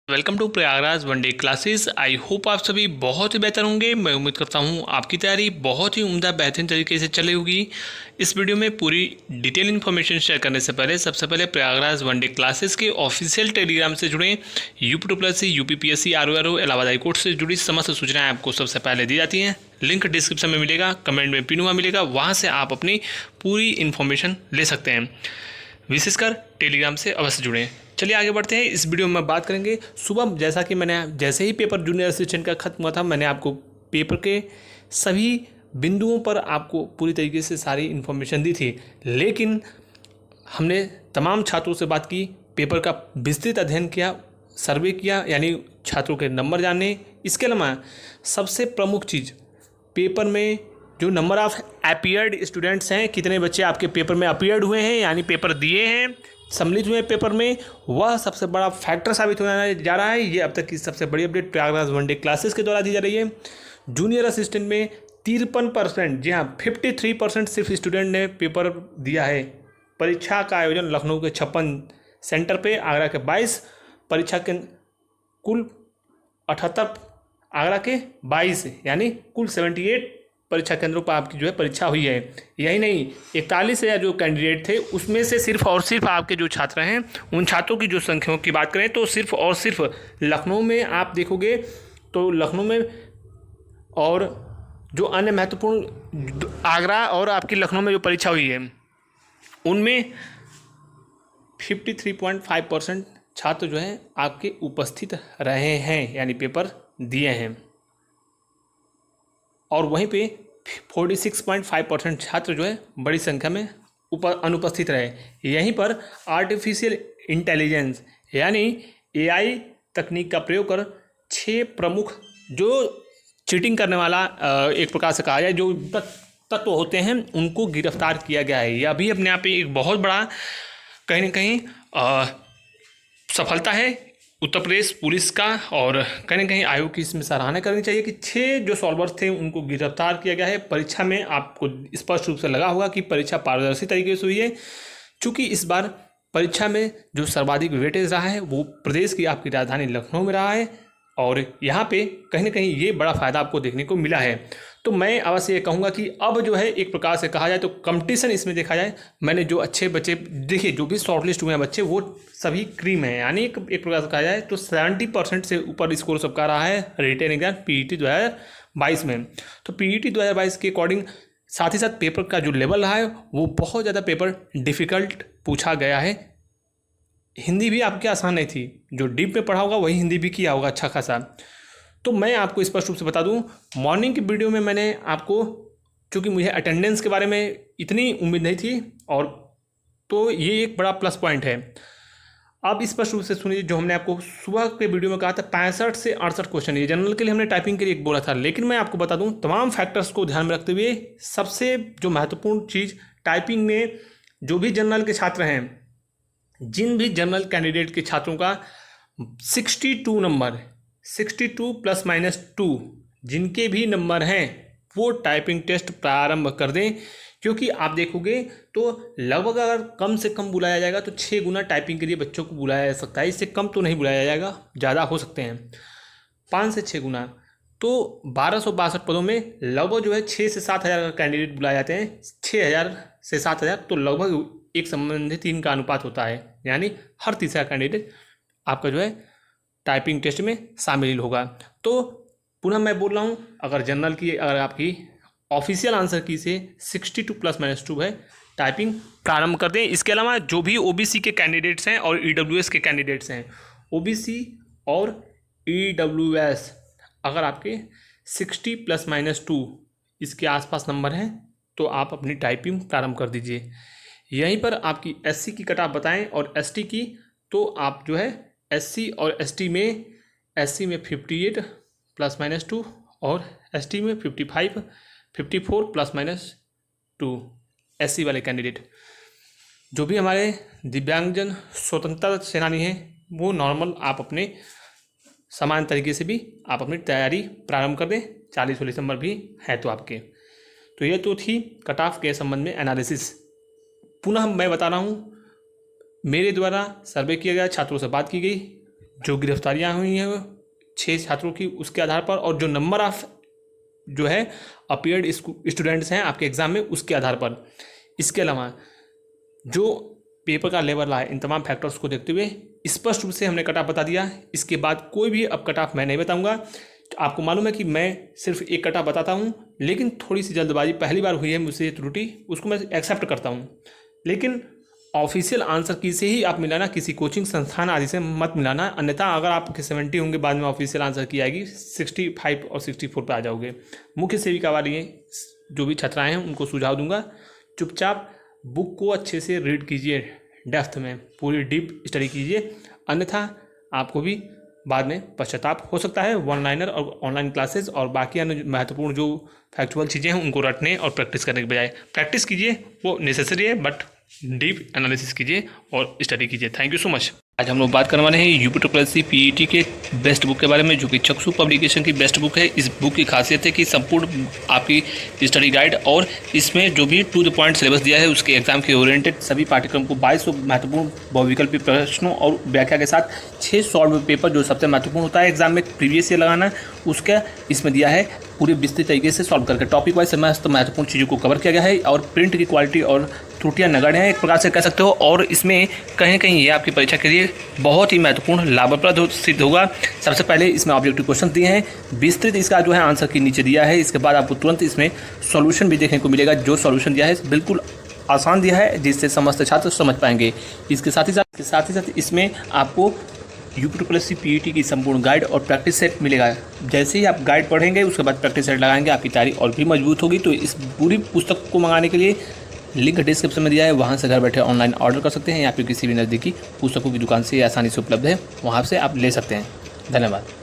Welcome to Prayagraj one day classes. I hope आप सभी बहुत ही बेहतर होंगे। मैं उम्मीद करता हूँ आपकी तैयारी बहुत ही उम्दा बेहतरीन तरीके से चली होगी। इस वीडियो में पूरी डिटेल इन्फॉर्मेशन शेयर करने से पहले सबसे पहले प्रयागराज वनडे क्लासेस के ऑफिशियल टेलीग्राम से जुड़े UP UPPSC RORO Allahabad high court से जुड़ी समस्त सूचनाएं आपको सबसे पहले दी जाती हैं। लिंक डिस्क्रिप्शन में मिलेगा, कमेंट में पिन हुआ मिलेगा, वहाँ से आप अपनी पूरी इन्फॉर्मेशन ले सकते हैं। विशेषकर टेलीग्राम से अवश्य जुड़ें। चलिए आगे बढ़ते हैं। इस वीडियो में बात करेंगे सुबह जैसा कि मैंने जैसे ही पेपर जूनियर असिस्टेंट का खत्म हुआ था, मैंने आपको पेपर के सभी बिंदुओं पर आपको पूरी तरीके से सारी इन्फॉर्मेशन दी थी। लेकिन हमने तमाम छात्रों से बात की, पेपर का विस्तृत अध्ययन किया, सर्वे किया, यानी छात्रों के नंबर जाने। इसके अलावा सबसे प्रमुख चीज़ पेपर में जो नंबर ऑफ अपीयर्ड स्टूडेंट्स हैं, कितने बच्चे आपके पेपर में अपीयर्ड हुए हैं यानी पेपर दिए हैं, सम्मिलित हुए पेपर में, वह सबसे बड़ा फैक्टर साबित होने जा रहा है। ये अब तक की सबसे बड़ी अपडेट प्रयागराज वनडे क्लासेस के द्वारा दी जा रही है। जूनियर असिस्टेंट में 53%, जी हाँ 53% सिर्फ स्टूडेंट ने पेपर दिया है। परीक्षा का आयोजन लखनऊ के 56 सेंटर पे, आगरा के 22, परीक्षा के कुल 78, आगरा के 22, यानी कुल 78 परीक्षा केंद्रों पर आपकी जो है परीक्षा हुई है। यही नहीं, 41,000 जो कैंडिडेट थे उसमें से सिर्फ और सिर्फ आपके जो छात्र हैं, उन छात्रों की जो संख्याओं की बात करें तो सिर्फ और सिर्फ लखनऊ में आप देखोगे तो लखनऊ में, और जो अन्य महत्वपूर्ण आगरा और आपकी लखनऊ में जो परीक्षा हुई है उनमें 53.5% छात्र जो हैं आपके उपस्थित रहे हैं, यानी पेपर दिए हैं। और वहीं पे 46.5% छात्र जो है बड़ी संख्या में अनुपस्थित रहे। यहीं पर आर्टिफिशियल इंटेलिजेंस यानी एआई तकनीक का प्रयोग कर 6 प्रमुख जो चीटिंग करने वाला एक प्रकार से कहा जाए जो तत्व होते हैं उनको गिरफ्तार किया गया है। यह भी अपने आप में एक बहुत बड़ा कहीं ना कहीं सफलता है उत्तर प्रदेश पुलिस का, और कहीं ना कहीं आयोग की इसमें सराहना करनी चाहिए कि 6 जो सॉल्वर्स थे उनको गिरफ्तार किया गया है। परीक्षा में आपको स्पष्ट रूप से लगा होगा कि परीक्षा पारदर्शी तरीके से हुई है, चूँकि इस बार परीक्षा में जो सर्वाधिक वेटेज रहा है वो प्रदेश की आपकी राजधानी लखनऊ में रहा है, और यहाँ पे कहीं ना कहीं ये बड़ा फ़ायदा आपको देखने को मिला है। तो मैं अवश्य ये कहूँगा कि अब जो है एक प्रकार से कहा जाए तो कंपटीशन इसमें देखा जाए, मैंने जो अच्छे बच्चे देखिए, जो भी शॉर्टलिस्ट हुए हैं बच्चे वो सभी क्रीम हैं, यानी एक प्रकार से कहा जाए तो 70% से ऊपर स्कोर सबका रहा है रिटेन एग्जाम पीईटी 2022 में। तो पीईटी 2022 के अकॉर्डिंग साथ ही साथ पेपर का जो लेवल रहा है वो बहुत ज़्यादा पेपर डिफ़िकल्ट पूछा गया है। हिंदी भी आपके आसान नहीं थी, जो डीप में पढ़ा होगा वही हिंदी भी किया होगा अच्छा खासा। तो मैं आपको स्पष्ट रूप से बता दूं, मॉर्निंग की वीडियो में मैंने आपको, चूँकि मुझे अटेंडेंस के बारे में इतनी उम्मीद नहीं थी, और तो ये एक बड़ा प्लस पॉइंट है। अब स्पष्ट रूप से सुनिए, जो हमने आपको सुबह के वीडियो में कहा था 65 से 68 क्वेश्चन, ये जनरल के लिए हमने टाइपिंग के लिए एक बोला था, लेकिन मैं आपको बता दूं तमाम फैक्टर्स को ध्यान में रखते हुए सबसे जो महत्वपूर्ण चीज़ टाइपिंग में, जो भी जनरल के छात्र हैं, जिन भी जनरल कैंडिडेट के छात्रों का 62 नंबर, 62 प्लस माइनस 2 जिनके भी नंबर हैं वो टाइपिंग टेस्ट प्रारंभ कर दें, क्योंकि आप देखोगे तो लगभग अगर कम से कम बुलाया जाएगा तो 6 गुना टाइपिंग के लिए बच्चों को बुलाया जा सकता है। इससे कम तो नहीं बुलाया जाएगा, ज़्यादा हो सकते हैं 5 से 6 गुना। तो 1262 पदों में लगभग जो है 6 से 7 हज़ार कैंडिडेट बुलाए जाते हैं, 6,000 से 7,000, तो लगभग एक संबंधित 3 का अनुपात होता है, यानी हर तीसरा कैंडिडेट आपका जो है टाइपिंग टेस्ट में शामिल होगा। तो पुनः मैं बोल रहा हूँ, अगर जनरल की अगर आपकी ऑफिशियल आंसर की से 62 प्लस माइनस 2 है, टाइपिंग प्रारंभ कर दें। इसके अलावा जो भी ओबीसी के कैंडिडेट्स हैं और ईडब्ल्यूएस के कैंडिडेट्स हैं, ओबीसी और ईडब्ल्यूएस अगर आपके 60 प्लस माइनस 2 इसके आसपास नंबर हैं तो आप अपनी टाइपिंग प्रारंभ कर दीजिए। यहीं पर आपकी एससी की कट ऑफ बताएं और एसटी की, तो आप जो है एससी और एसटी में, एससी में 58 प्लस माइनस 2 और एसटी में 55, 54 प्लस माइनस 2 एससी वाले कैंडिडेट। जो भी हमारे दिव्यांगजन स्वतंत्रता सेनानी हैं वो नॉर्मल आप अपने समान तरीके से भी आप अपनी तैयारी प्रारंभ कर दें, 40-40 नंबर भी है तो आपके। तो ये तो थी कट ऑफ के संबंध में एनालिसिस। पुनः मैं बता रहा हूँ, मेरे द्वारा सर्वे किया गया, छात्रों से बात की गई, जो गिरफ्तारियाँ हुई हैं 6 छात्रों की उसके आधार पर, और जो नंबर ऑफ जो है अपीयर्ड स्टूडेंट्स हैं आपके एग्ज़ाम में उसके आधार पर। इसके अलावा जो पेपर का लेवल रहा है, इन तमाम फैक्टर्स को देखते हुए स्पष्ट रूप से हमने कट ऑफ बता दिया। इसके बाद कोई भी अब कट ऑफ मैं नहीं बताऊंगा। आपको मालूम है कि मैं सिर्फ एक कट ऑफ बताता हूं, लेकिन थोड़ी सी जल्दबाजी पहली बार हुई है मुझसे ये त्रुटि, उसको मैं एक्सेप्ट करता हूं। लेकिन ऑफिशियल आंसर की से ही आप मिलाना, किसी कोचिंग संस्थान आदि से मत मिलाना, अन्यथा अगर आपके 70 होंगे बाद में ऑफिशियल आंसर की आएगी 65 और 64 पे आ जाओगे। मुख्य सेविका वाली जो भी छात्राएं हैं उनको सुझाव दूंगा, चुपचाप बुक को अच्छे से रीड कीजिए, डेप्थ में पूरी डीप स्टडी कीजिए, अन्यथा आपको भी बाद में पश्चाताप हो सकता है। वन लाइनर और ऑनलाइन क्लासेस और बाकी अन्य महत्वपूर्ण जो फैक्चुअल चीज़ें हैं उनको रटने और प्रैक्टिस करने के बजाय प्रैक्टिस कीजिए, वो नेसेसरी है, बट डीप एनालिसिस कीजिए और स्टडी कीजिए। Thank you so much. आज हम लोग बात करने वाले हैं यूपी पीईटी के बेस्ट बुक के बारे में, जो कि चक्षु पब्लिकेशन की बेस्ट बुक है। इस बुक की खासियत है कि संपूर्ण आपकी स्टडी गाइड और इसमें जो भी टू द पॉइंट सिलेबस दिया है उसके एग्जाम के ओरिएंटेड सभी पाठ्यक्रम को 22 महत्वपूर्ण बहुविकल्पी प्रश्नों और व्याख्या के साथ 6 सॉल्व पेपर जो सबसे महत्वपूर्ण होता है एग्जाम में प्रीवियस ईयर लगाना, उसका इसमें दिया है पूरे विस्तृत तरीके से सॉल्व करके टॉपिक वाइज समस्त महत्वपूर्ण चीज़ों को कवर किया गया है। और प्रिंट की क्वालिटी और त्रुटियां नगण्य हैं एक प्रकार से कह सकते हो, और इसमें कहीं कहीं ये आपकी परीक्षा के लिए बहुत ही महत्वपूर्ण लाभप्रद सिद्ध होगा। सबसे पहले इसमें ऑब्जेक्टिव क्वेश्चन दिए हैं, विस्तृत इसका जो है आंसर की नीचे दिया है। इसके बाद आपको तुरंत इसमें सॉल्यूशन भी देखने को मिलेगा, जो सॉल्यूशन दिया है बिल्कुल आसान दिया है जिससे समस्त छात्र समझ पाएंगे। इसके साथ ही इसमें आपको यूपी पीईटी की संपूर्ण गाइड और प्रैक्टिस सेट मिलेगा। जैसे ही आप गाइड पढ़ेंगे उसके बाद प्रैक्टिस सेट लगाएंगे, आपकी तैयारी और भी मजबूत होगी। तो इस पूरी पुस्तक को मंगाने के लिए लिंक डिस्क्रिप्शन में दिया है, वहाँ से घर बैठे ऑनलाइन ऑर्डर कर सकते हैं या फिर किसी भी नज़दीकी पुस्तकों की दुकान से आसानी से उपलब्ध है, वहाँ से आप ले सकते हैं। धन्यवाद।